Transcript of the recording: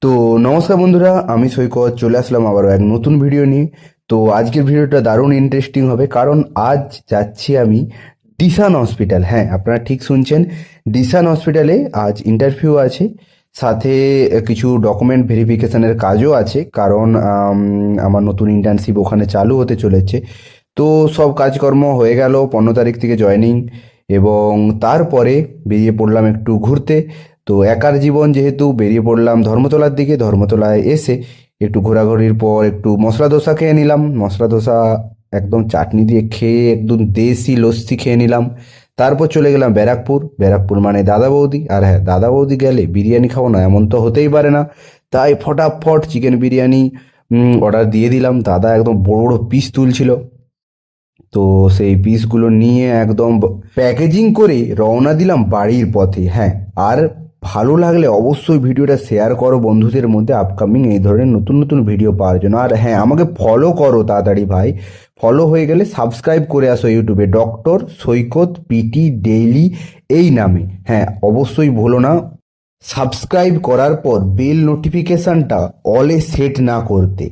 তো নমস্কার বন্ধুরা, আমি সৈকত চলে আসলাম আবারও এক নতুন ভিডিও নিয়ে। তো আজকের ভিডিওটা দারুণ ইন্টারেস্টিং হবে, কারণ আজ যাচ্ছি আমি ডিসান হসপিটাল। হ্যাঁ, আপনারা ঠিক শুনছেন, ডিসান হসপিটালে আজ ইন্টারভিউ আছে, সাথে কিছু ডকুমেন্ট ভেরিফিকেশনের কাজও আছে, কারণ আমার নতুন ইন্টার্নশিপ ওখানে চালু হতে চলেছে। তো সব কাজকর্ম হয়ে গেল, 15 তারিখ থেকে জয়েনিং, এবং তারপরে বেরিয়ে পড়লাম একটু ঘুরতে। তো একার জীবন যেহেতু, বেরিয়ে পড়লাম ধর্মতলার দিকে। ধর্মতলায় এসে একটু ঘোরাঘুরির পর একটু মশলা ধোসা খেয়ে নিলাম। মশলা ধোসা একদম চাটনি দিয়ে খেয়ে একদম দেশি লস্যি খেয়ে নিলাম। তারপর চলে গেলাম ব্যারাকপুর। ব্যারাকপুর মানে দাদা বৌদি, আর হ্যাঁ, দাদা বৌদি গেলে বিরিয়ানি খাবো না এমন তো হতেই পারে না। তাই ফটাফট চিকেন বিরিয়ানি অর্ডার দিয়ে দিলাম। দাদা একদম বড় বড় পিস তুলছিল, তো সেই পিসগুলো নিয়ে একদম প্যাকেজিং করে রওনা দিলাম বাড়ির পথে। হ্যাঁ, আর ভালো লাগলে অবশ্যই ভিডিওটা শেয়ার করো বন্ধুদের মধ্যে, আপকামিং এই ধরনের নতুন নতুন ভিডিও পাওয়ার জন্য। আর হ্যাঁ, আমাকে ফলো করো তাড়াতাড়ি ভাই। ফলো হয়ে গেলে সাবস্ক্রাইব করে আসো ইউটিউবে, ডক্টর সৈকত পিটি ডেইলি এই নামে। হ্যাঁ, অবশ্যই ভুলো না সাবস্ক্রাইব করার পর বেল নোটিফিকেশনটা অলে সেট না করতে।